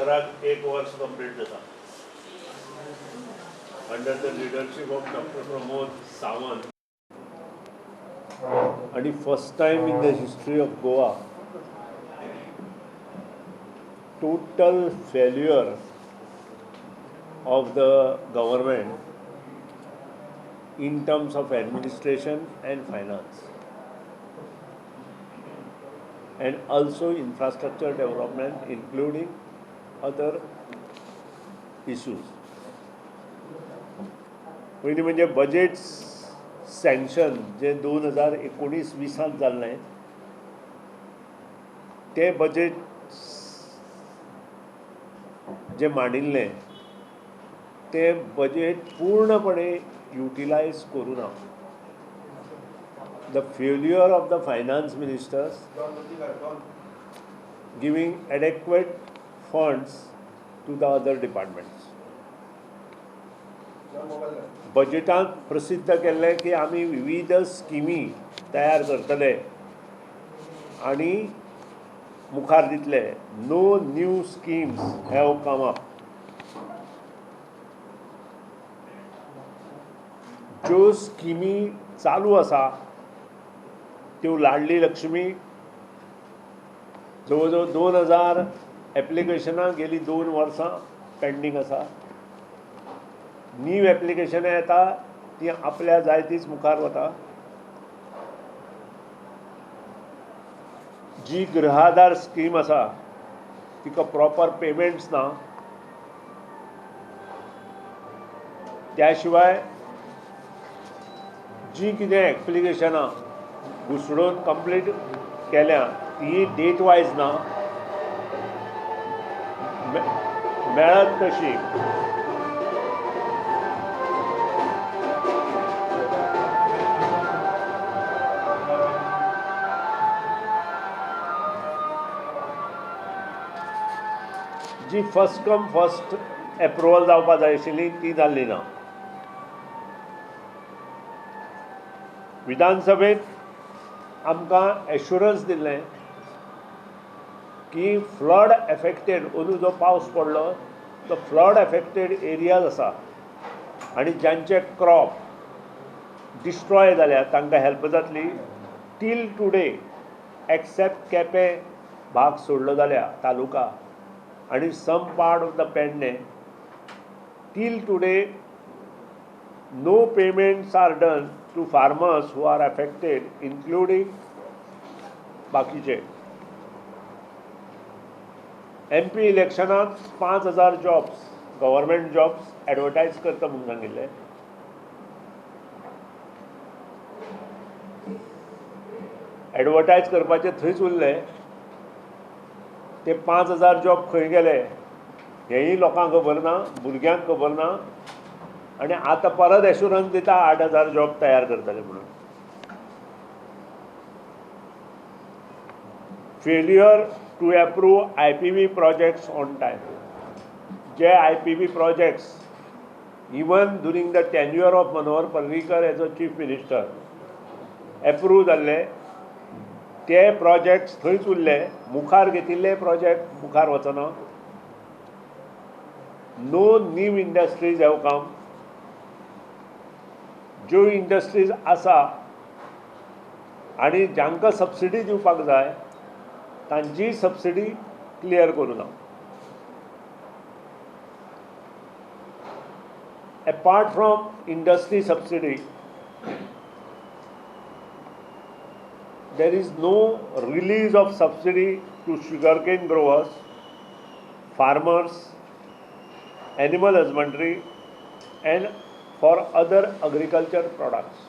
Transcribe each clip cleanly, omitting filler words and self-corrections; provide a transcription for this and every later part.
अंदराक एक वर्स कंप्लीट जाता under the leadership of doctor Pramod Sawant. आणि first time in the history of Goa total failure of the government in terms of administration and finance, and also infrastructure development, including other issues. पयलीं म्हणजे budget sanction जे 2019-20 जाल्लें ते budget जे मांडिल्लें ते budget पूर्णपणे utilise करूं ना. The failure of the finance ministers giving adequate funds to the other departments. बजेटांत प्रसिद्ध केल्लें की आमी विविध स्किमी तयार करतले आनी मुखार दितले. No new schemes have come up. ज्यो स्किमी चालू आसा त्यो लाडली लक्ष्मी जवळ जवळ 2000 एप्लिकेशनां गेली 2 वर्सां पेंडींग आसा. न्यू एप्लिकेशनां येता ती आपल्या जाय तीच मुखार वता. जी गृहाधार स्कीम आसा तिका प्रॉपर पेमेंट्स ना. त्या शिवाय जी कितें एप्लिकेशनां घुसडोवन कंप्लीट केल्या ती डेट वायज ना, मेळत तशी. जी फर्स्ट कम फर्स्ट एप्रुवल जावपा जाय आशिल्ली ती जाल्ली ना. विधानसभेत आमकां एश्युरन्स दिल्लें की फ्लड एफेक्टेड अंदू जो पावस पडलो तो फ्लड एफेक्टेड एरियाज आसा आनी ज्यांचे क्रॉप डिस्ट्रॉय जाल्या तांकां हेल्प जातली. टील टुडे एक्सेप्ट केपें भाग सोडलो जाल्या तालुका and some part of the Penne, till today no payments are done to farmers who are affected, including बाकीचे. MP इलेक्शनात 5000 jobs government jobs advertise करता म्हणून सांगिल्ले. एडवर्टायज करपाचे थंयच उरले. ते 5000 जॉब खंय गेले हेंय लोकांक खबर ना, भुरग्यांक खबर ना. आनी आतां परत एश्युरन्स दिता 8000 जॉब तयार करतले म्हणून. Failure to approve IPV projects on time. जे IPV projects even during the tenure of Manohar Parrikar as a chief minister approve जाल्ले ते प्रोजेक्ट्स थंयच उरले. मुखार घेतिल्ले प्रोजेक्ट मुखार वचना. No new industries have come. ज्यो इंडस्ट्रीज आसा आनी जांकां सबसिडी दिवपाक जाय तांची सबसिडी क्लियर करूं ना. Apart from industry subsidy there is no release of subsidy to sugarcane growers, farmers, animal husbandry and for other agriculture products.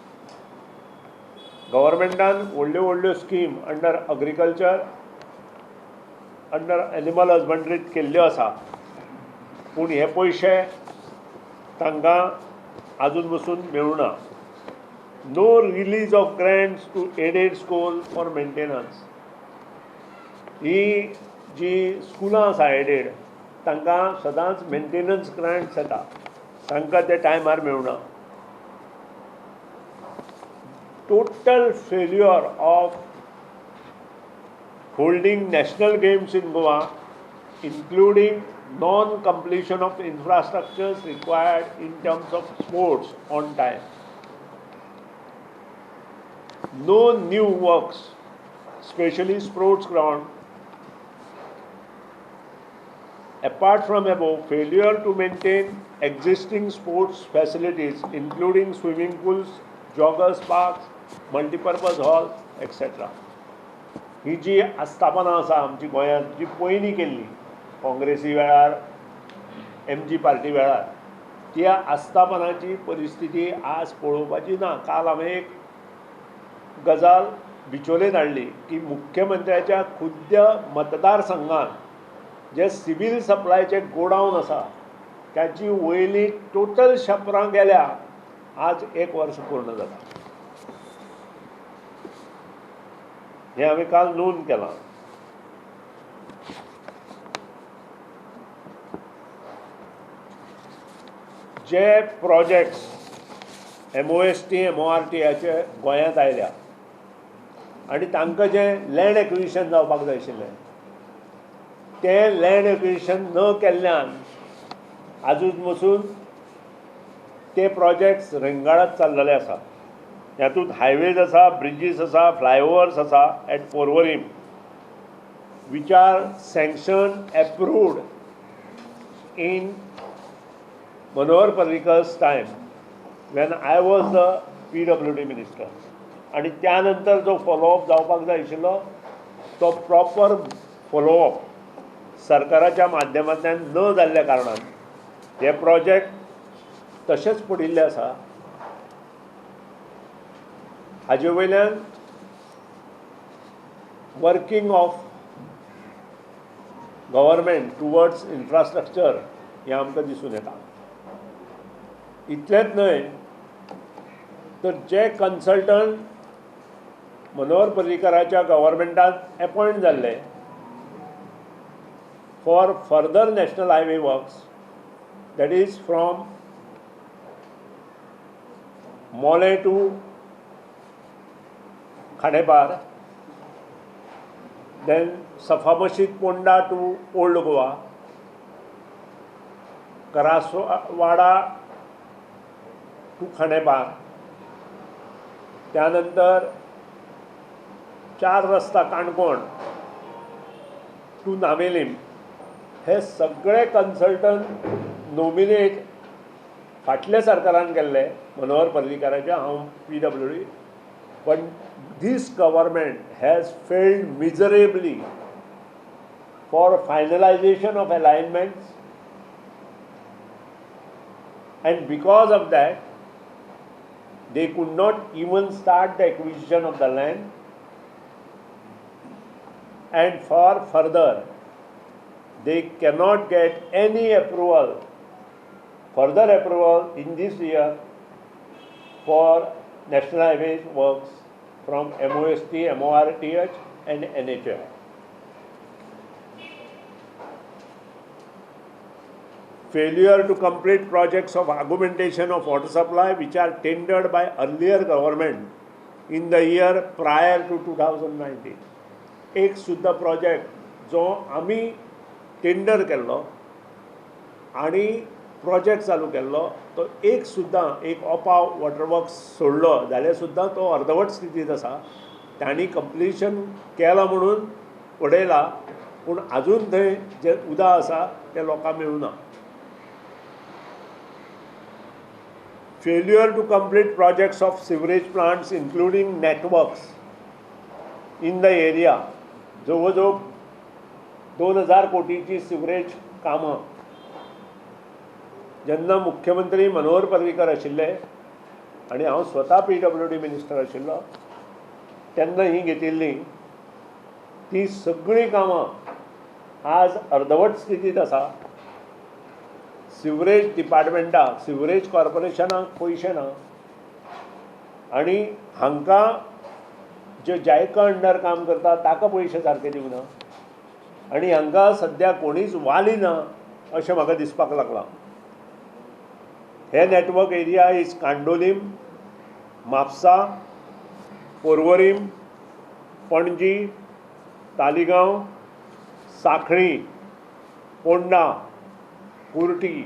Governmentan व्हडल्यो scheme under agriculture, under animal husbandry केल्ल्यो आसा पूण हे पयशे तांकां आजून पसून मेळूना. No release of grants to aided school for maintenance. ही जी स्कुलां आसा एडेड तांकां सदांच मेंटेनन्स ग्रांट्स येता तांकां ते टायमार मेळूना. Total failure of holding national games in Goa, including non-completion of infrastructures required in terms of sports on time. No new works, especially sports ground. Apart from above, failure to maintain existing sports facilities, including swimming pools, joggers parks, multipurpose halls, etc. ही जी आस्थापना आसा आमची गोंयांत जी पयलीं केल्ली काँग्रेसी वेळार MG party वेळार त्या आस्थापनाची परिस्थिती आज पळोवपाची ना. काल हांवें एक गजाल बिचोलेन हाडली की मुख्यमंत्र्याच्या खुद्द मतदारसंघात जे सिव्हिल सप्लायचे गोडाऊन आसा त्याची वयली टोटल शपरां गेल्या आज 1 वर्स पूर्ण जाता. हे हांवें काल नोंद केलां. जे प्रोजेक्ट्स MOST MORTचे गोंयांत आयल्या आनी तांकां जें लँड एक्विजिशन जावपाक जाय आशिल्लें तें लँड एक्विजिशन न केल्ल्यान आजून पसून ते प्रोजेक्ट्स रेंगाळत चाललेले आसा. हातूंत हायवेज आसा, ब्रिजीस आसा, फ्लायओवर्स आसा eight पोर्वरीम which are sanctioned, approved in Manohar Parrikar's time when I was the PWD minister. आणि त्यानंतर जो फॉलोअप जावपाक जाय आशिल्लो तो प्रॉपर फॉलोअप सरकाराच्या माध्यमांतल्यान न जाल्ल्या कारणान हे प्रोजेक्ट तशेंच पडिल्ले आसा. हाजे वयल्यान working of government towards infrastructure हें आमकां दिसून येता. इतलेंच न्हय तर जे कन्सल्टंट मनोहर पर्रीकराच्या गव्हर्मेंटांत अपॉयंट जाल्ले for further national highway works, that is from Mollem to Khandepar, then Safa Masjid Ponda to Old Goa, Karaswada to Khanepar, त्यानंतर 4 रस्ता काणकोण टू नावेलीम, हे सगळे कन्सल्टंट नॉमिनेट फाटल्या सरकारान केल्ले मनोहर पर्रीकाराचे. हांव PWD, but this government has failed miserably for finalization of alignments, and because of that they could not even start the acquisition of the land, and for further they cannot get any approval, further approval in this year for National Highways works from MOST, MORTH and NHAI. Failure to complete projects of augmentation of water supply which are tendered by earlier government in the year prior to 2019. एक सुद्धा project जो आमी tender केल्लो आनी project चालू केल्लो तो एक सुद्दां एक ओपाव वॉटर वर्क्स सोडलो जाल्यार सुद्दां तो अर्दवट स्थितीत आसा. तांणी कंप्लिशन केलां म्हणून उडयला पूण आजून थंय जे उदक आसा तें लोकांक मेळूना. Failure to complete projects of sewerage plants including networks in the area. जवळ जवळ 2000 कोटीची सिवरेज कामां जेन्ना मुख्यमंत्री मनोहर पर्रीकर आशिल्ले आनी हांव स्वता PWD मिनिस्टर आशिल्लो तेन्ना ही घेतिल्ली ती सगळीं कामां आज अर्दवट स्थितीत आसा. सिवरेज डिपार्टमेंटाक, सिवरेज कॉर्पोरेशनाक पयशे ना आनी हांकां जे जायका अंडर काम करता ताका पयशे सारके दिवना आनी हांकां सद्या कोणीच वाली ना अशें म्हाका दिसपाक लागलां. हे network area is Candolim, Mapusa, Porvorim, Panaji, Taleigao, Sanquelim, Ponda, Curti,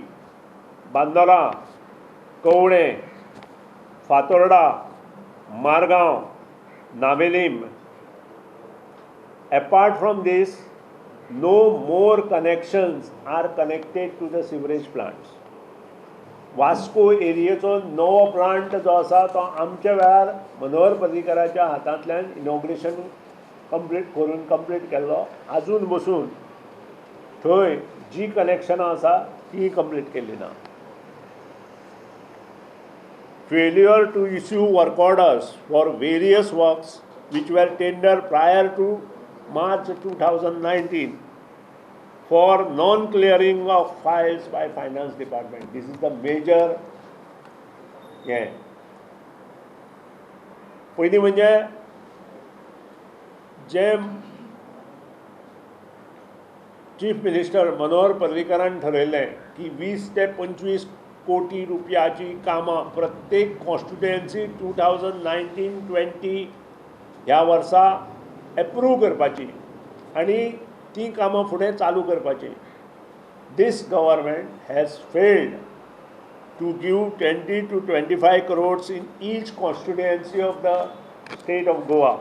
Bandora, Kavane, Fatorda, Margao, Navelim. Apart from this, no more connections are connected to the sewerage plants. Vasco एरियेचो नवो प्लांट जो आसा तो आमच्या वेळार मनोहर पर्रीकराच्या हातांतल्यान इनॉग्रेशन कंप्लीट केल्लो. आजून बसून थंय जी कनेक्शनां आसा ती कंप्लीट केल्ली ना. Failure to issue work orders for various works which were tendered prior to March 2019 for non-clearing of files by Finance Department. This is the major. पयलीं म्हणजे जे चीफ मिनिस्टर मनोहर पर्रीकरान ठरयलें की 20 ते 25 कोटी रुपयाची कामां प्रत्येक कॉन्स्टिट्युएन्सी 2019-20 ह्या वर्सा एप्रूव करपाची आनी ती कामां फुडें चालू करपाची. This government has failed to give 20 to 25 crores in each constituency of the state of Goa.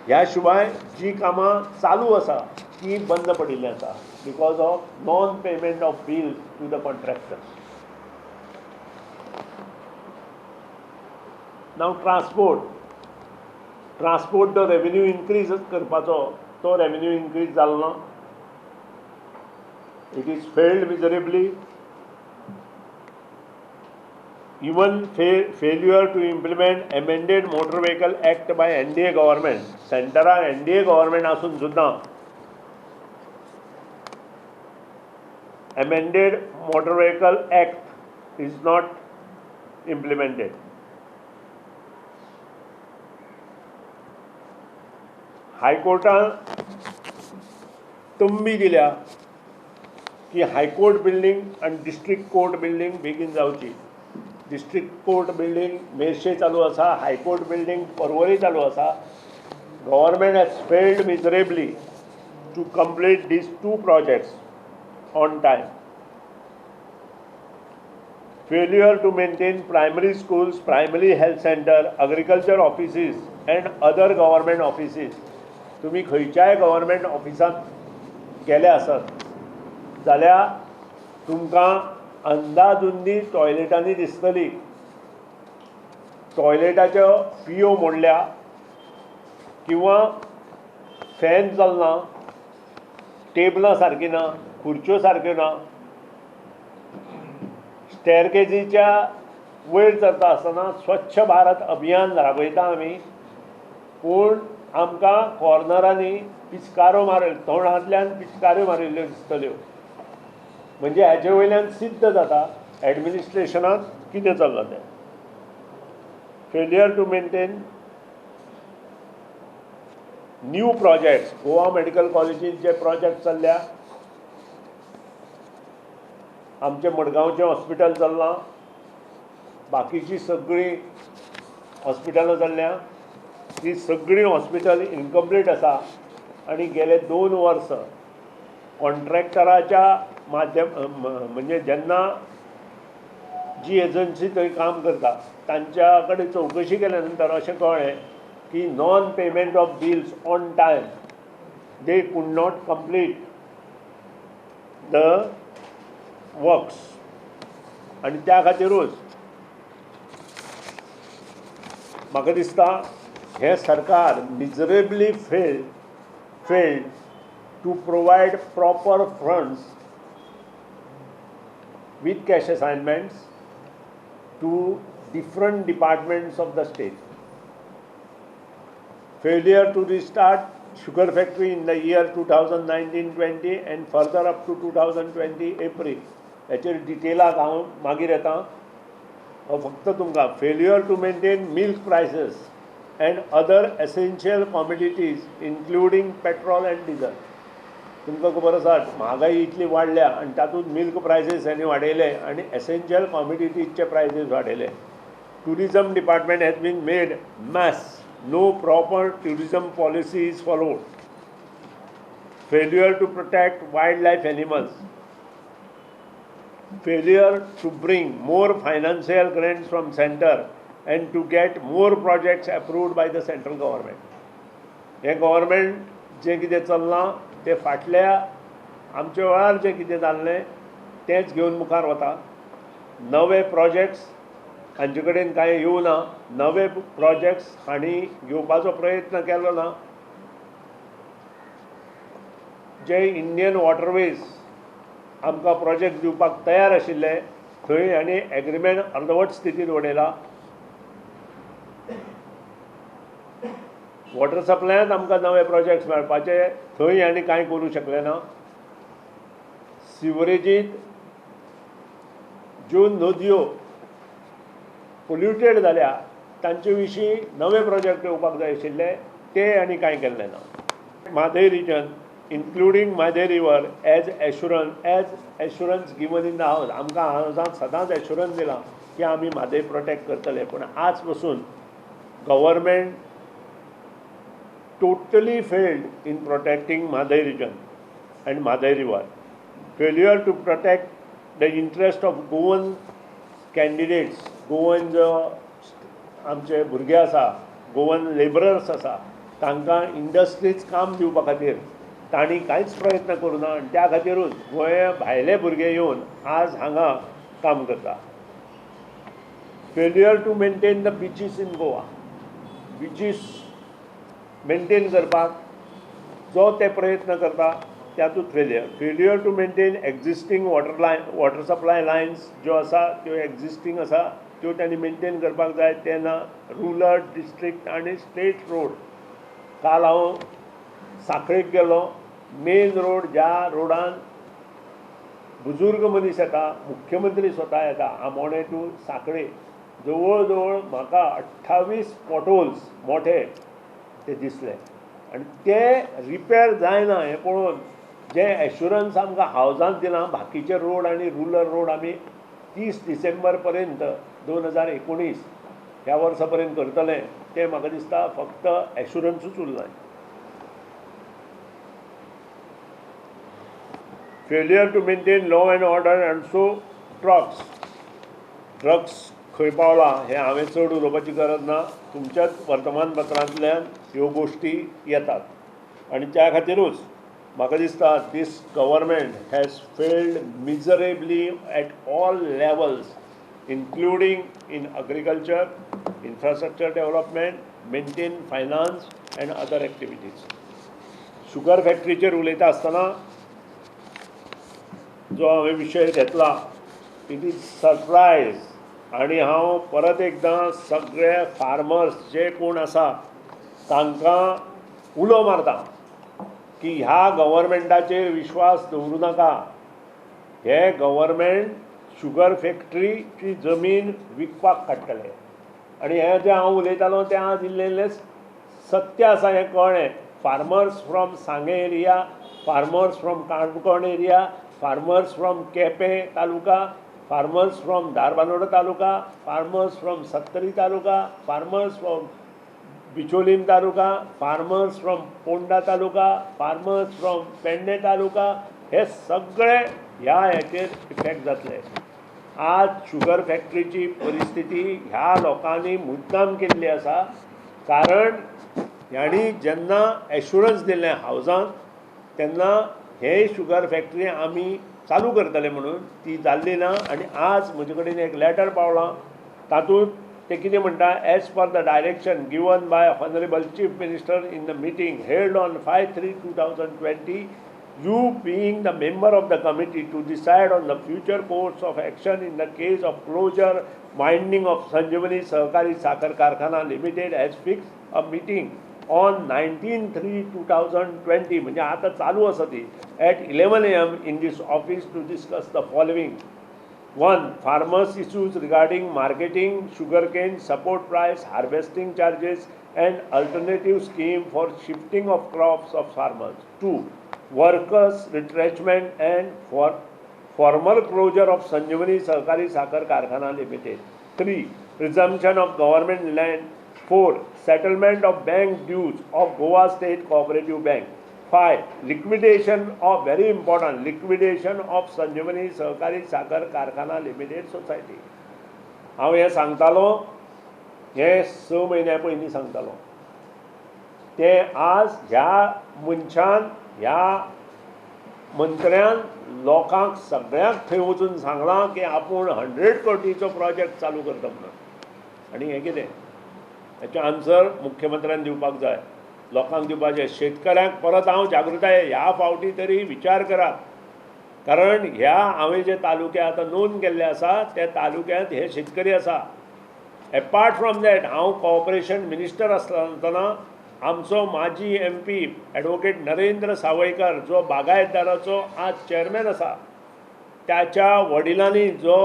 ह्या शिवाय जी कामां चालू आसा ती बंद पडिल्ली आसा because of non-payment of bills to the contractors. Now transport the revenue increase करपाचो तो revenue increase जालो ना. It is failed miserably. Even failure to implement amended Motor Vehicle Act by NDA government. Central NDA government asun sudda amended Motor Vehicle Act is not implemented. High Courtan तंबी दिल्या की high court building आणि district court building बेगीन जावची. District court building Merces चालू आसा, high court building Porvorim चालू आसा. Government has failed miserably to complete these two projects on time. Failure to maintain primary schools, primary health center, agriculture offices and other government offices. तुम्ही खंयच्याय government ऑफिसांत गेले आसत जाल्यार तुमकां अंदाधुंदी टॉयलेटांनी दिसतली. टॉयलेटाच्यो पियो मोडल्या किंवा फॅन चलना, टेबलां सारकी ना, खुर्च्यो सारक्यो ना. स्टेअरकेजीच्या वयर चडटा आसतना स्वच्छ भारत अभियान राबयता आमी, पूण आमकां कॉर्नरांनी पिचकारो तोंडांतल्यान पिचकाऱ्यो मारिल्ल्यो दिसतल्यो. म्हणजे हाचे वयल्यान सिद्ध जाता एडमिनिस्ट्रेशनांत कितें चल्लां तें. Failure to maintain new projects. Goa medical कॉलेजींत जे प्रोजेक्ट चल्ल्या, आमचें मडगांवचें हॉस्पिटल चल्लां, बाकीचीं सगळीं हॉस्पिटलां चल्ल्या. ती सगळीं हॉस्पिटल इनकम्प्लीट आसा आनी गेले 2 वर्स कॉन्ट्रॅक्टराच्या म्हणजे जेन्ना जी एजन्सी थंय काम करता तांच्या कडेन चवकशी केल्या नंतर अशें कळ्ळें की non payment of bills on time they could not complete the works. आनी त्या खातीरूच म्हाका दिसता हे सरकार miserably failed to provide proper funds with cash assignments to different departments of the state. Failure to restart sugar factory in the year 2019-20 and further up to 2020 April. याचेर डिटेलाक हांव मागीर येता. फक्त तुमकां failure to maintain milk prices and other essential commodities including petrol and diesel. तुमकां खबर आसा म्हारगाई इतली वाडल्या आनी तातूंत मिल्क प्रायसीस हेणी वाडयले आनी एसेंशियल कॉमोडिटीजचे प्रायसीस वाडयले. Tourism department has been made mess. No proper tourism policy is followed. Failure to protect wild life animals. failure to bring more financial grants from center and to get more projects approved by the central government. हे government जे कितें चल्लां ते फाटल्या आमच्या वेळार जें कितें जाल्लें तेंच घेवन मुखार वता. नवे प्रोजेक्ट्स हांचे कडेन कांय येवना, नवे प्रोजेक्ट्स हांणी घेवपाचो प्रयत्न केलो ना. जे इंडियन वॉटरवेज आमकां प्रोजेक्ट दिवपाक तयार आशिल्ले थंय हांणी एग्रीमेंट अर्दवट स्थितीत उडयला. वॉटर सप्लायांत आमकां नवे प्रोजेक्ट्स मेळपाचे थंय हांणी कांय करूं शकले ना. सिवरेजींत ज्यो नदयो पोल्युटेड जाल्या तांचे विशीं नवे प्रोजेक्ट येवपाक जाय आशिल्ले ते हांणी कांय केल्ले ना. Mhadei region including Madhe River as assurance given in the house. आमकां हावजांत सदांच एश्युरन्स दिलां की आमी म्हादय प्रोटेक्ट करतले, पूण आज पसून government totally failed in protecting Madhe region and Madhe River. Failure to protect the interest of Goan candidates, Goan आमचे भुरगे आसा, गोवन लेबरर्स आसा, तांकां इंडस्ट्रीज काम दिवपा खातीर तांणी कांयच प्रयत्न करूं ना आनी त्या खातीरूच गोंया भायले भुरगे येवन आज हांगा काम करता. Failure to maintain the beaches in Goa. Beaches maintain करपाक जो ते प्रयत्न करता त्यातूंत failure to maintain existing water supply lines ज्यो आसा त्यो एक्झिस्टींग आसा त्यो त्यांनी मेंटेन करपाक जाय तेन्ना रुरल डिस्ट्रिक्ट आनी स्टेट रोड. काल हांव साखळेक गेलो. मेन रोड ज्या रोडान बुजुर्ग मनीस येता, मुख्यमंत्री स्वता येता, आमोणे टू साखळे, जवळ जवळ म्हाका 28 पॉटहोल्स मोठे ते दिसले आनी ते रिपेर जायना हें पळोवन जे एश्युरन्स आमकां हावजांत दिलां बाकीचे रोड आनी रुरल रोड आमी 30 डिसेंबर पर्यंत 2019 ह्या वर्सा पर्यंत करतले ते म्हाका दिसता फक्त एश्युरन्सूच उरलां. Failure to maintain law and order and so drugs खंय पावला हें हांवें चड उलोवपाची गरज ना. तुमच्याच वर्तमानपत्रांतल्यान ह्यो गोश्टी येतात आनी त्या खातीरूच म्हाका दिसता this government has failed miserably at all levels including in agriculture, infrastructure development, maintain finance and other activities. Sugar factoryचेर उलयता आसतना जो हांवें विशय घेतला इट इज सरप्रायज आनी हांव परत एकदां सगळे फार्मर्स जे कोण आसा तांकां उलो मारता की ह्या गव्हर्मेंटाचेर विश्वास दवरूं नाका. हे गव्हर्मेंट शुगर फॅक्टरीची जमीन विकपाक काडटले आनी हें जें हांव उलयतालो तें आज इल्लें सत्य आसा हें कळ्ळें. Farmers from Sanguem area, farmers from Canacona area, farmers from Quepem taluka, farmers from Dharbandora taluka, farmers from Sattari taluka, farmers from Bicholim taluka, farmers from Ponda taluka, farmers from Pernem taluka, हे सगळे ह्या हेचेर इफेक्ट जातले. आज शुगर फॅक्टरीची परिस्थिती ह्या लोकांनी मुद्दाम केल्ली आसा कारण ह्यांनी जेन्ना एश्युरन्स दिल्लें हावजांत तेन्ना हे शुगर फॅक्टरी आमी चालू करतले म्हणून ती जाल्ली ना. आनी आज म्हजे कडेन एक लेटर पावलां तातूंत ते कितें म्हणटा as per the direction given by honourable chief minister in the meeting held on 5/3/2020 you being the member of the committee to decide on the future course of action in the case of closure winding of Sanjivani Sahakari Sakhar Karkhana Limited has fixed a meeting on 19/3/2020 म्हणजे आता चालू आसा ती at 11 AM in this office to discuss the following. 1. Farmers issues regarding marketing, sugarcane, support price, harvesting charges and alternative scheme for shifting of crops of farmers. 2. Workers retrenchment and for formal closure of Sanjivani Sahakari Sakhar Karkhana Limited. 3. Resumption of government land. 4. Settlement of bank dues of Goa State Cooperative Bank. 5. Liquidation of, very important, liquidation of संजीवनी सहकारी साखर कारखाना limited society. हांव हें सांगतालो, हें 6 म्हयन्या पयलीं सांगतालो. ते आज ह्या मनशान, ह्या मंत्र्यान लोकांक सगळ्यांक थंय वचून सांगलां की आपूण 100 कोटीचो प्रोजेक्ट चालू करता म्हणून. आनी हें कितें? हेचें आन्सर मुख्यमंत्र्यान दिवपाक जाय, लोकांक दिवपाचें. शेतकऱ्यांक परत हांव जागृताय, ह्या फावटी तरी विचार करात, कारण ह्या हांवें जे तालुके आतां नोंद केल्ले आसा त्या तालुक्यांत हे शेतकरी आसा. एपार्ट फ्रॉम दॅट, हांव कॉर्पोरेशन मिनिस्टर आसतना आमचो माजी MP ॲडवोकेट नरेंद्र सावयकर, जो बागायतदाराचो आज चेअरमॅन आसा, त्याच्या वडिलांनी जो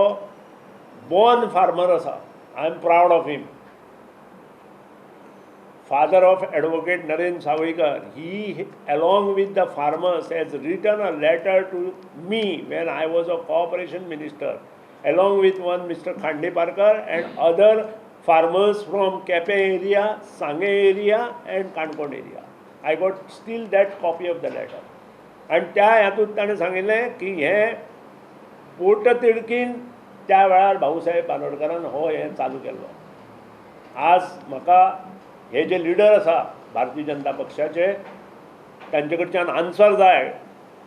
बॉर्न फार्मर आसा, I am proud of him, father of advocate Narendra Savaikar, he along with the farmers has written a letter to me when I was a cooperation minister, along with one Mr. Khandeparkar and other farmers from Kepe area, Sange area and Kankod area. I got still that copy of the letter. And त्या हातूंत ताणें सांगिल्लें की हें पोट तिडकीन त्या वेळार भाऊसाहेब बांदोडकरान हो हें चालू केल्लो. आज म्हाका हे जे लिडर आसा भारतीय जनता पक्षाचे, तांचे कडच्यान आन्सर जाय.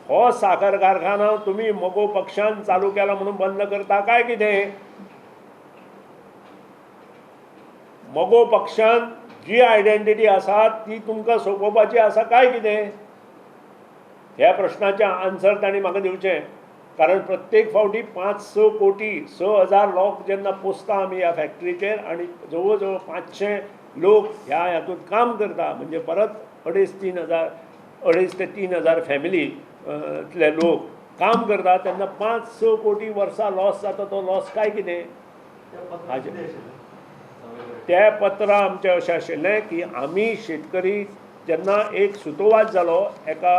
हो साखर कारखाना तुमी मगो पक्षान चालू केला म्हणून बंद करता काय कितें? मगो पक्षान जी आयडेंटिटी आसा ती तुमकां सोंपोवपाची आसा काय कितें? ह्या प्रश्नाचें आन्सर तांणी म्हाका दिवचें. कारण प्रत्येक फावटी 5-6 कोटी 6,000 लोक जेन्ना पोसता आमी ह्या फॅक्टरीचेर, आनी जवळ जवळ 500 लोक ह्या हातूंत काम करता, म्हणजे परत 2.5 ते 3,000 फॅमिलीतले लोक काम करता, तेन्ना 5-6 कोटी वर्सां लॉस जाता. तो लॉस काय कितें? तें पत्र आमचें अशें आशिल्लें की आमी शेतकरी, जेन्ना एक सुतोवाच जालो, एका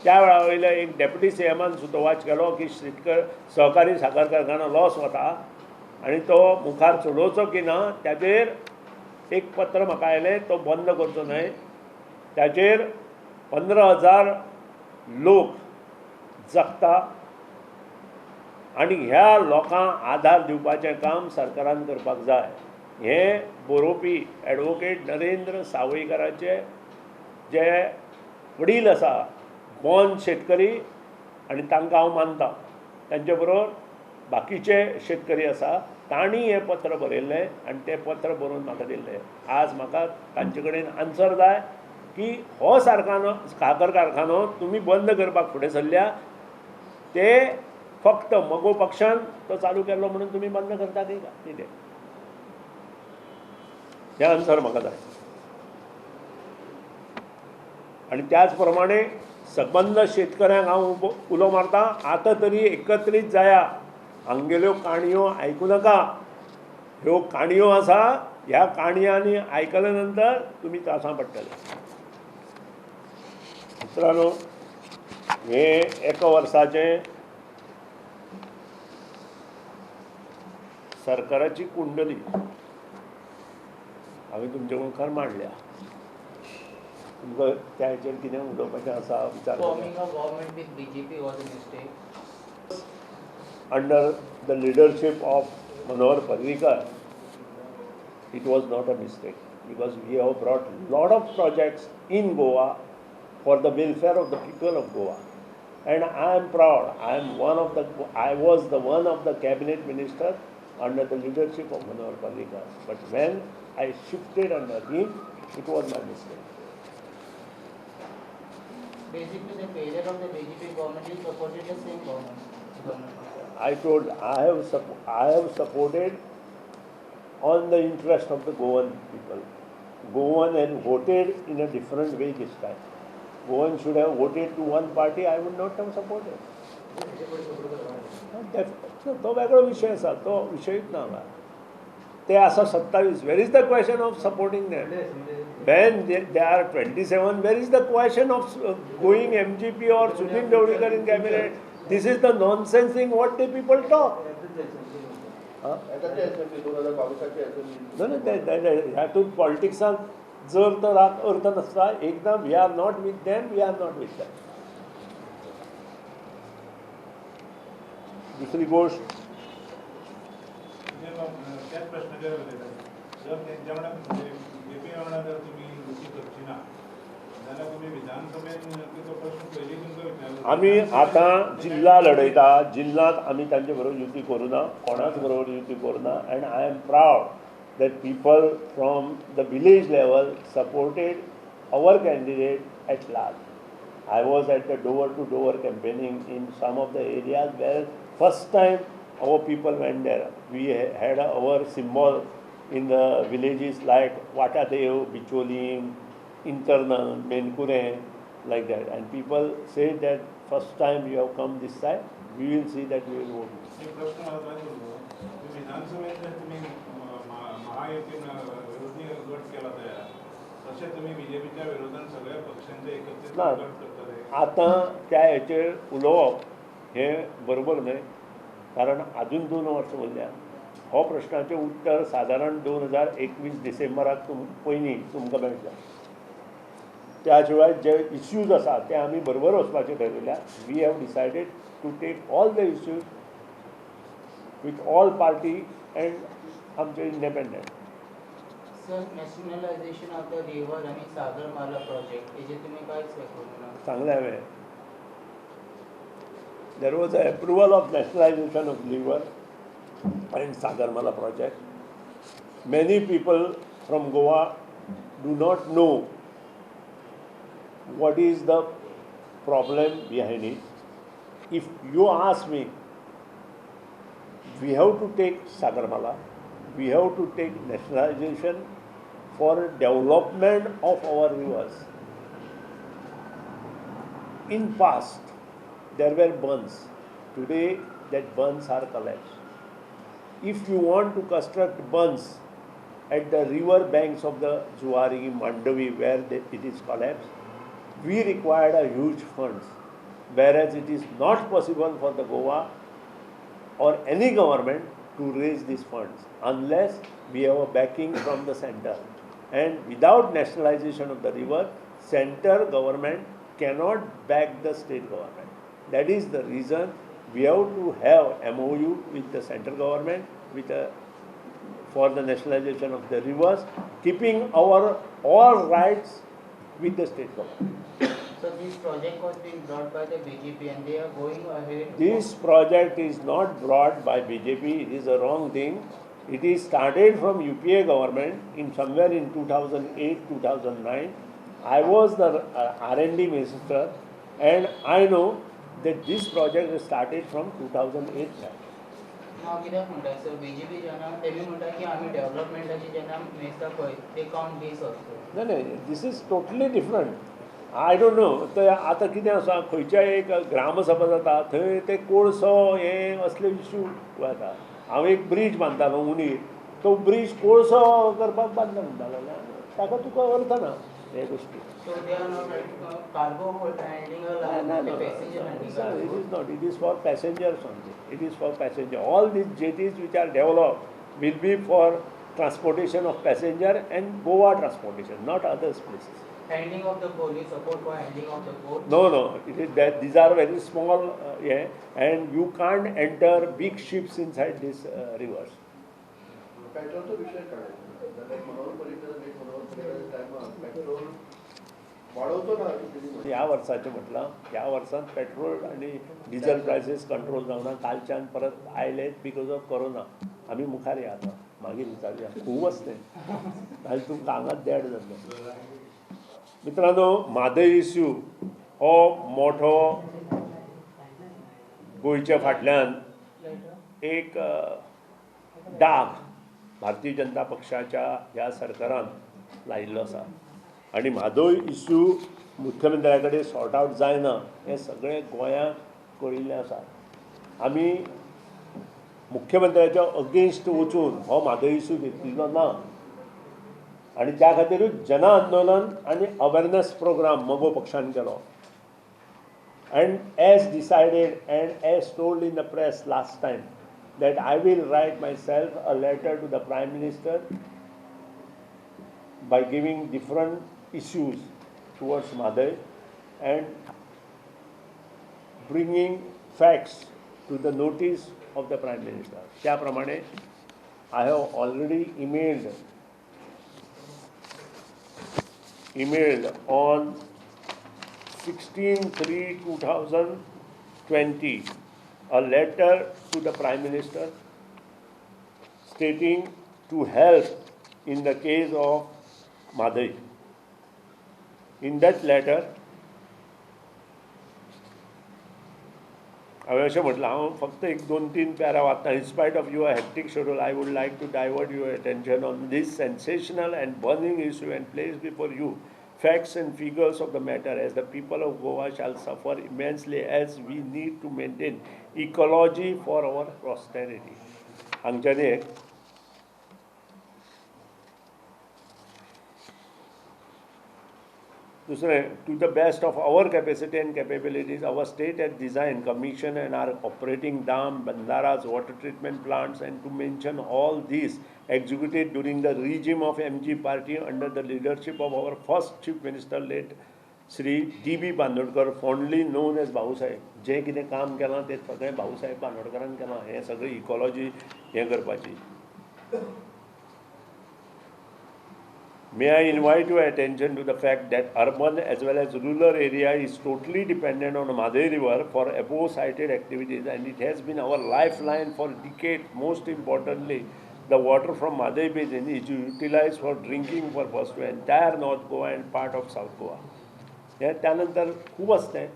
त्या वेळा वयले एक डेप्युटी CMान सुतोवाच केलो की सहकारी साखर कारखानो लॉस वता आनी तो मुखार चडोवचो की ना, ताचेर एक पत्र म्हाका आयलें, तो बंद करचो न्हय. ताचेर 15,000 लोक जगता आनी ह्या लोकांक आधार दिवपाचें काम सरकारान करपाक जाय. हें बरोवपी ॲडवोकेट नरेंद्र सावयकराचे जे वडील आसा, बॉर्न शेतकरी, आनी तांकां हांव मानतां. तांचे बरोबर बाकीचे शेतकरी आसा, तांणी हें पत्र बरयल्लें आनी तें पत्र बरोवन म्हाका दिल्लें. आज म्हाका तांचे कडेन आन्सर जाय की हो साखर कारखानो तुमी बंद करपाक फुडें सरल्या, ते फक्त मगो पक्षान तो चालू केल्लो म्हणून तुमी बंद करता की कितें? हें आन्सर म्हाका जाय. आनी त्याच प्रमाणे सबंद शेतकऱ्यांक हांव उलो मारतां, आतां तरी एकत्रीत जाया. हांगेल्यो काणयो आयकूं नाका. ह्यो काणयो आसा, ह्या काणयांनी आयकल्या नंतर तुमी त्रासां पडटले. मित्रांनो, हे एका वर्साचें सरकाराची कुंडली हांवें तुमचे मुखार मांडल्या. तुमकां त्या हाचेर कितें उलोवपाचें आसा विचार. Under the leadership of Manohar Parrikar, it was not a mistake, because we have brought a lot of projects in Goa for the welfare of the people of Goa. And I am proud, I was the one of the cabinet minister under the leadership of Manohar Parrikar. But when I shifted under him, it was my mistake. Basically, the failure of the BJP government is supported the same government. I told I have supported on the interest of the Goan people. Goan had voted in a different way this time. Goan should have voted to one party. I would not have supported. तो वेगळो विषय आसा, तो विशयच ना हांगा. ते आसा 27. Where is the question of supporting them? When they are 27, where is the question of going MGP or Sushil Javadekar in cabinet? This is the nonsense thing what the people talk. No, ह्यातून पॉलिटिक्सान जर तर अर्थ नसता एकदा we are not with them, we are not with them. दुसरी गोष्ट त्याच प्रश्नाचेर उलयता. जर तेंच्या वांगडा बीजेपी वांगडा जर तुमी युती करची ना जाल्यार तुमी विधानसभेन तो प्रश्न पयलीं तुमकां विचारलो. आमी आतां जिल्ला लढयता, जिल्ल्यांत आमी तांचे बरोबर युती करूना, कोणाच बरोबर युती करूना. And I am proud that people from the village level supported our candidate at large. I was at the door-to-door campaigning in some of the areas where first time our people went there. We had our symbol in the villages like Watadev, Bicholim, Internal, Menkure, like that. And people say that first time you have come this side, we will see that we will vote. एक प्रश्न मला काय करतो, विधानसभेत जर तुम्ही महायुतीन विरोधी गट केला तयार, तशें तुम्ही बीजेपीच्या विरोधान सगळ्या पक्षांचे एकत्रित ना. गट करतले. आतां त्या हेचेर उलोवप हें बरोबर न्हय, कारण आजून 2 वर्सां उरल्यात. हो प्रश्नाचें उत्तर सादारण 2021 डिसेंबराक पयलीं तुमकां मेळटलें. त्या शिवाय जे इश्यूज आसा ते आमी बरोबर वचपाचें ठरयल्या. We have decided to take all the issues with all party and आमचे independent. Sir, nationalisation of the river आणि सागरमाला प्रोजेक्ट हेजे तुम्ही कांयच हे करूं ना. चांगले हांवें there was an approval of nationalization of river and Sagarmala project. Many people from Goa do not know what is the problem behind it. If you ask me, we have to take Sagarmala, we have to take nationalization for development of our rivers. In past, there were bunds. Today, that bunds are collapsed. If you want to construct bunds at the river banks of the Zuari, Mandavi, where it is collapsed, we required a huge funds, whereas it is not possible for the Goa or any government to raise these funds unless we have a backing from the center. And without nationalization of the river, center government cannot back the state government. That is the reason we have to have MOU with the central government for the nationalization of the rivers, keeping our all rights with the state government. So this project was being brought by the BJP and they are going ahead. This project is not brought by BJP. It is a wrong thing. It is started from UPA government in somewhere in 2008-2009. I was the R&D minister, and I know that this project started from 2008. हांव कित्याक म्हणटा sir, BJP जेन्ना तेमी म्हणटा की आमी डेव्हलपमेंटाची जेन्ना मेजता पळय ते कावंट बेस आसता. नाही, this is totally different. I don't know. तर आतां कितें आसा, खंयच्या एक ग्रामसभा जाता थंय ते कोळसो हे असले इश्यू जाता. हांव एक ब्रीज बांदतालो उणीर, तो ब्रीज कोळसो करपाक बांदता म्हणटालो. ताका तुका अर्थ ना हे गोष्टी. So they are not cargo handling or passenger handling. Sir, it is not. It is for passengers only. It is for passenger. All these jetties which are developed will be for transportation of passenger and Goa transportation, not other places. Handling of the coal, you support for handling of the coal? No. It is that these are very small, and you can't enter big ships inside these rivers. पेट्रोलचा विषय काय? Petrol वाढवतो ना. ह्या वर्साचें म्हटलं, ह्या वर्सांत petrol आणि डिझेल प्रायसीस कंट्रोल जावना. कालच्यान परत आयलेत बिकॉज ऑफ कोरोना. आमी मुखार या आता मागीर विचारूया. खूब असते नाजाल्यार तुमकां हांगाच देड जातलो. मित्रांनो, म्हादय इश्यू हो मोठो गोंयच्या फाटल्यान एक डाग भारतीय जनता पक्षाच्या ह्या सरकारान लायिल्लो आसा. आनी म्हादय इश्यू मुख्यमंत्र्या कडेन सॉर्ट आवट जायना हें सगळें गोंयांत कळिल्लें आसा. आमी मुख्यमंत्र्याच्या अगेन्स्ट वचून हो म्हादय इश्यू घेतिल्लो ना. आनी त्या खातीरूच जन आंदोलन आनी अवेरनेस प्रोग्राम मगो पक्षान केलो. And as decided and as told in the press last time, that I will write myself a letter to the Prime Minister by giving different issues towards Madai and bringing facts to the notice of the Prime Minister. त्याप्रमाणे I have already emailed on 16/3/2020 a letter to the Prime Minister stating to help in the case of Madai. In that letter, हांवें अशें म्हटलां, हांव फक्त एक 2-3 para वाचतां. In spite of your hectic schedule, I would like to divert your attention on this sensational and burning issue and place before you facts and figures of the matter, as the people of Goa shall suffer immensely as we need to maintain ecology for our posterity. हांगच्यान एक दुसरें, to the best of our capacity and capabilities, our state has designed, commissioned and are operating dam, bandaras, water treatment plants, and to mention all these executed during the regime of MG party under the leadership of our first Chief Minister, late Shri D.B. Bandodkar, fondly known as Bhausaheb. जें कितें काम केलां तें सगळें भाऊसाहेब बांदोडकरान केलां. हें सगळें ecology हें करपाची. May I invite your attention to the fact that urban as well as rural area is totally dependent on Madai River for above cited activities, and it has been our lifeline for decades. Most importantly, the water from Madai Basin is utilized for drinking purpose to entire North Goa and part of South Goa. हें त्यानंतर खूब आसलें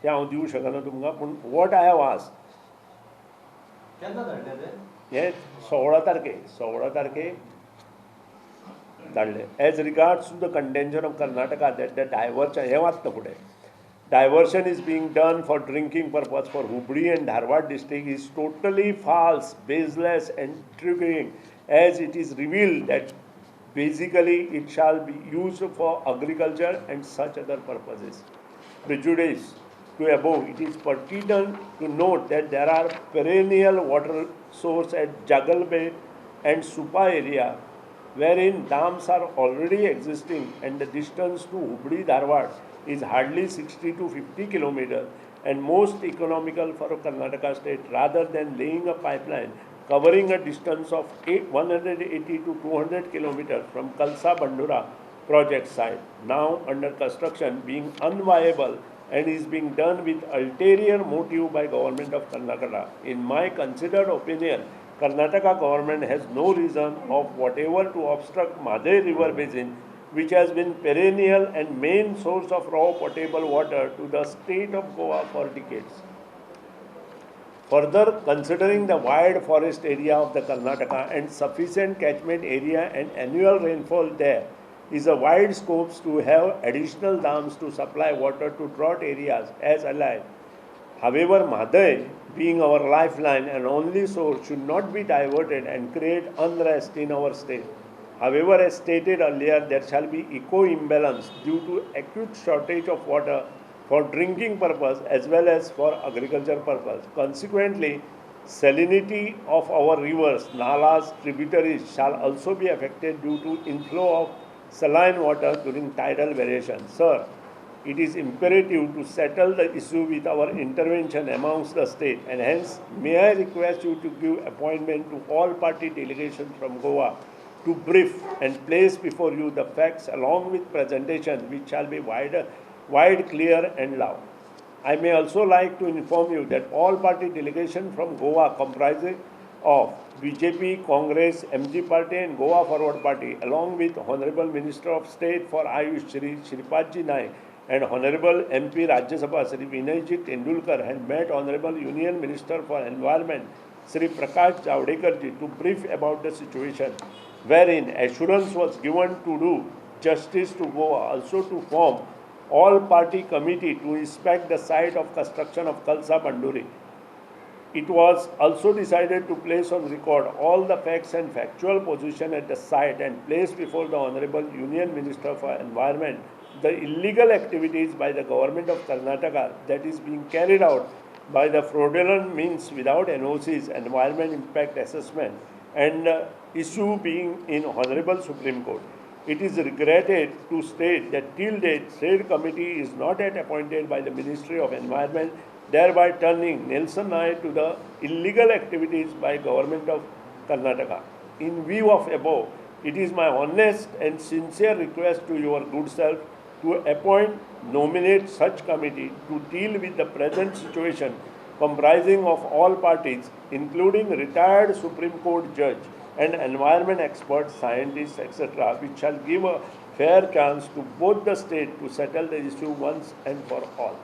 तें हांव दिवंक शकना तुमकां, पूण वॉट आय हॅव आस्क्ड हें 16 तारखेक धाडलें. As regards to the contention of Karnataka that the diversion, हे वाचता फुडें, diversion is being done for drinking purpose for Hubli and Dharwad district is totally false, baseless and triggering, as it is revealed that basically it shall be used for agriculture and such other purposes. Prejudice to above, it is pertinent to note that there are perennial water sources at Jagalbet and Supa area, wherein dams are already existing, and the distance to Hubli Dharwad is hardly 60 to 50 kilometers and most economical for Karnataka state, rather than laying a pipeline covering a distance of 180 to 200 kilometers from Kalsa Bandura project site, now under construction, being unviable and is being done with ulterior motive by government of Karnataka. In my considered opinion, Karnataka government has no reason of whatever to obstruct Madai River Basin, which has been perennial and main source of raw potable water to the state of Goa for decades. Further, considering the wide forest area of the Karnataka and sufficient catchment area and annual rainfall there, is a wide scope to have additional dams to supply water to drought areas as allied. However, Madai, being our lifeline and only source, should not be diverted and create unrest in our state. However, as stated earlier, there shall be eco-imbalance due to acute shortage of water for drinking purpose as well as for agriculture purpose. Consequently, salinity of our rivers, nalas, tributaries shall also be affected due to inflow of saline water during tidal variation. Sir, it is imperative to settle the issue with our intervention amongst the state, and hence may I request you to give appointment to all party delegations from Goa to brief and place before you the facts along with presentation which shall be wide, clear and loud. I may also like to inform you that all party delegation from Goa comprising of BJP, Congress, MG Party and Goa Forward Party, along with Honorable Minister of State for Ayush Shri Shripatji Naik and Honorable MP Rajya Sabha Shri Vinayji Tendulkar, had met Honorable Union Minister for Environment Shri Prakash Javdekarji to brief about the situation, wherein assurance was given to do justice to Goa, also to form all party committee to inspect the site of construction of Kalsa Banduri. It was also decided to place on record all the facts and factual position at the site and place before the Honorable Union Minister for Environment the illegal activities by the government of Karnataka that is being carried out by the fraudulent means without NOCs, environment impact assessment, and issue being in Honorable Supreme Court. it is regretted to state that till date, said committee is not yet appointed by the Ministry of Environment, thereby turning Nelson Nair to the illegal activities by government of Karnataka. In view of above, it is my honest and sincere request to your good self to appoint, nominate such committee to deal with the present situation comprising of all parties, including retired Supreme Court judge and environment experts, scientists, etc., which shall give a fair chance to both the state to settle the issue once and for all.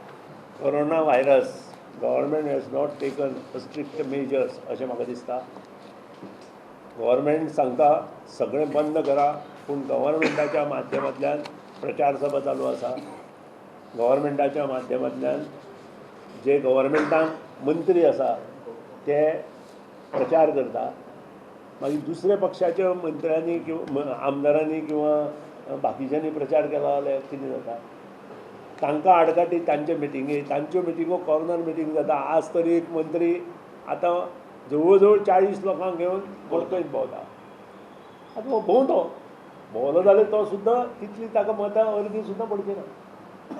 Coronavirus, government has not taken strict measures, अशें म्हाका दिसता. Government सांगता सगळें बंद करा, पूण गव्हर्मेंटाच्या माध्यमांतल्यान प्रचार सभा चालू आसा. गव्हर्मेंटाच्या माध्यमांतल्यान जे गव्हर्मेंटाक मंत्री आसा ते प्रचार करता, मागीर दुसऱ्या पक्षाच्या मंत्र्यांनी किंवा आमदारांनी किंवा बाकीच्यांनी प्रचार केला जाल्यार कितें जाता? तांकां आडकाठी तांचे मिटिंगे, तांच्यो मिटिंगो कॉर्नर मिटींग जाता. आज तरी एक मंत्री आतां जवळ जवळ 40 लोकांक घेवन बळकयत भोंवता. आतां हो भोंवलो जाल्यार तो सुद्दां तितली ताका मतां अर्दी सुद्दां पडची ना,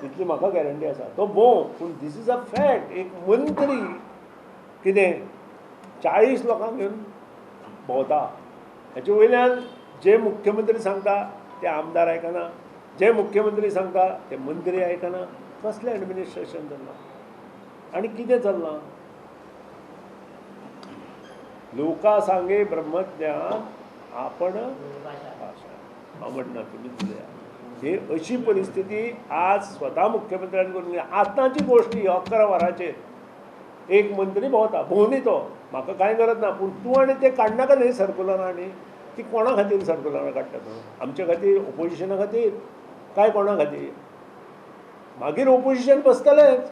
तितली म्हाका गॅरंटी आसा. तो भोंव, पूण दीस इज अ फॅक्ट. एक मंत्री कितें 40 लोकांक घेवन भोंवता. हेचे वयल्यान जे मुख्यमंत्री सांगता ते आमदार आयकना, जे मुख्यमंत्री सांगता ते मंत्री आयकना. कसलें एडमिनिस्ट्रेशन चल्लां आनी कितें चल्लां? लोका सांगे ब्रह्मज्ञान आपण भाषा म्हणना तुमी दिल्या. ही अशी परिस्थिती आज स्वता मुख्यमंत्र्यान करून दिली. आतांची गोष्ट ही 11 वरांचेर एक मंत्री भोंवता, भोंवनी तो, म्हाका कांय गरज ना, पूण तूं आनी ते काडनाका न्ही सर्कुलरां. आनी ती कोणा खातीर सर्कुलरां काडटा तूं? आमचे खातीर, ओपोजिशना खातीर काय कोणा खातीर? मागीर ओपोजिशन बसतलेच,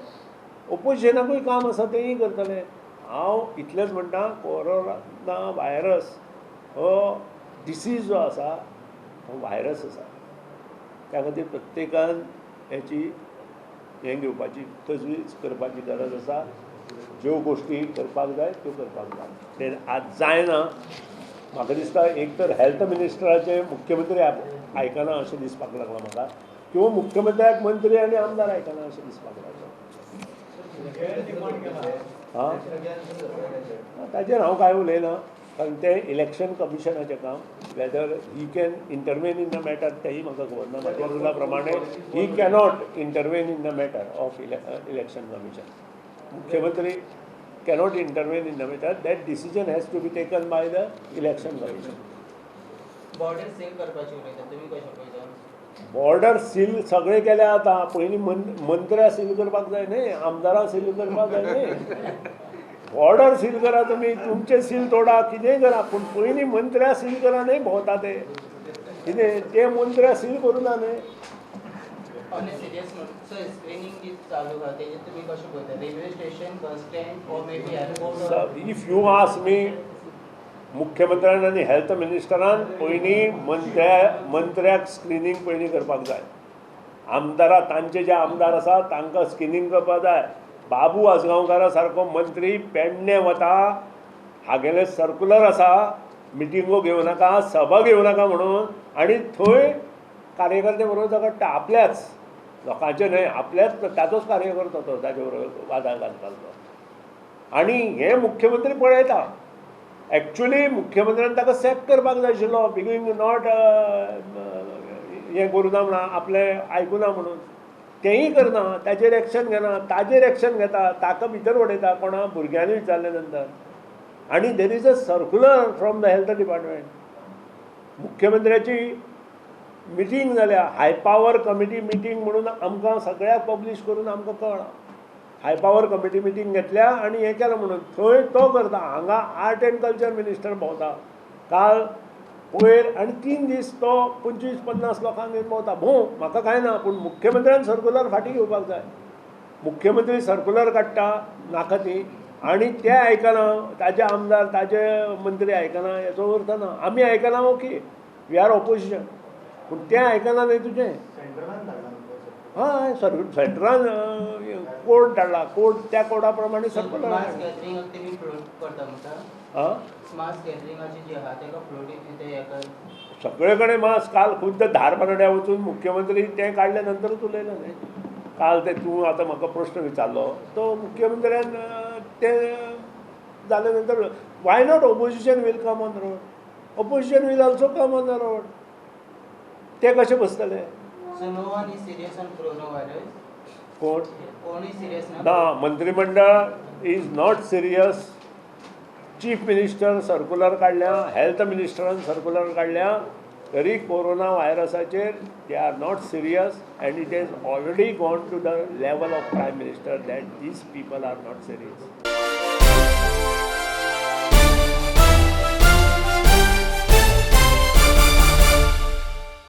ओपोजिशनाकूय काम आसा तेंय करतले. हांव इतलेंच म्हणटा, कोरोना व्हायरस हो डिसीज जो आसा हो व्हायरस आसा. त्या खातीर प्रत्येकान हेची हें घेवपाची, तजवीज करपाची गरज आसा. ज्यो गोश्टी करपाक जाय त्यो करपाक जाय. ते आज जायना. म्हाका दिसता एक तर हेल्थ मिनिस्टराचे मुख्यमंत्री आयकना अशें दिसपाक लागलां म्हाका, किंवा मुख्यमंत्र्याक मंत्री आनी आमदार आयकना अशें दिसपाक लागलां. हां, ताजेर हांव कांय उलयना, कारण तें इलेक्शन कमिशनाचें काम. Weather he can intervene in the matter तेंय म्हाका खबर ना. म्हाज्या रुला प्रमाणे ही cannot intervene in the matter of election commission. मुख्यमंत्री cannot intervene in the matter. That decision has to be taken by the election commission. Border seal करपाची उलयता तुमी कशें पळयता? बॉर्डर सील सगळे केले आता. पयलीं मंत्र्या सील करपाक जाय न्ही, आमदारां सील करपाक जाय न्ही. बॉर्डर सील करा तुमी, तुमचे सील तोडा, कितेंय करा, पूण पयलीं मंत्र्या सील करा न्ही. भोंवता ते कितें ते मंत्र्या सील करूना न्ही. On a serious note, sir screening जी चालू आहा तेजेर तुमी कशें पळयता? Railway station, bus stand or may be airport? If you ask me, मुख्यमंत्र्यान आनी हेल्थ मिनिस्टरान पयलीं मंत्र्याक स्क्रिनींग पयलीं करपाक जाय. आमदारां, तांचे जे आमदार आसा तांकां स्क्रिनींग करपाक जाय. बाबू आसगांवकारा सारको मंत्री पेडणे वता, हागेले सर्कुलर आसा, मिटिंगो घेवं नाका, सभा घेवं नाका म्हणून, आनी थंय कार्यकर्ते बरोबर झगडटा. आपल्याच लोकांचे न्हय, आपल्याच ताचोच कार्यकर्तो तो, ताचे बरोबर वादाक घालपाक तो. आनी हे मुख्यमंत्री पळयता. एक्चुअली मुख्यमंत्र्यान ताका सॅक करपाक जाय आशिल्लो, बिगीन नॉट हें करूना म्हणून, आपलें आयकुना म्हणून. तेंय करना, ताचेर एक्शन घेना, ताचेर एक्शन घेता, ताका भितर उडयता कोणा भुरग्यांनी विचारले नंतर. आनी there is a circular from the health department. मुख्यमंत्र्याची मिटींग जाल्या, हाय पावर कमिटी मिटींग म्हणून आमकां सगळ्याक पब्लीश करून आमकां कळ्ळां. हाय पावर कमिटी मिटींग घेतल्या आनी हें केलां म्हणून थंय तो करता. हांगा आर्ट एंड कल्चर मिनिस्टर भोंवता काल पयर, आनी 3 दीस तो 25-50 लोकांक घेवन भोंवता. म्हाका कांय ना, पूण मुख्यमंत्र्यान सर्कुलर फाटीं घेवपाक जाय. मुख्यमंत्री सर्कुलर काडटा नाका ती, आनी ते आयकना, ताजे आमदार, ताजे मंत्री आयकना, हेचो अर्थ ना. आमी आयकना ओके, वी आर ऑपोजिशन, पूण तें आयकना न्ही तुजें. हय, सेंटरान कोर्ट धाडला, कोर्ट त्या कोर्टा प्रमाणे सर्कुलर. मास गॅदरिंगाक तेमी फ्लोट करता म्हणटा. हां, मास गॅदरिंगाची जी आहा तेका फ्लोट ते हेका सगळे कडेन मास्क काल खुद्द धारबांगड्या वचून मुख्यमंत्री ते काडल्या नंतरूच उलयलो न्ही काल ते तूं आतां म्हाका प्रश्न विचारलो तो मुख्यमंत्र्यान ते जाल्या नंतर why not opposition will come on road opposition will also come on the road ते कशे बसतले So no one is serious on coronavirus. कोण कोण is serious ना? ना मंत्रिमंडळ is not serious chief minister circular काडल्या हेल्थ मिनिस्टरान सर्क्युलर काडल्या तरी कोरोना व्हायरसाचेर they are not serious and it is already gone to the level of prime minister that these people are not serious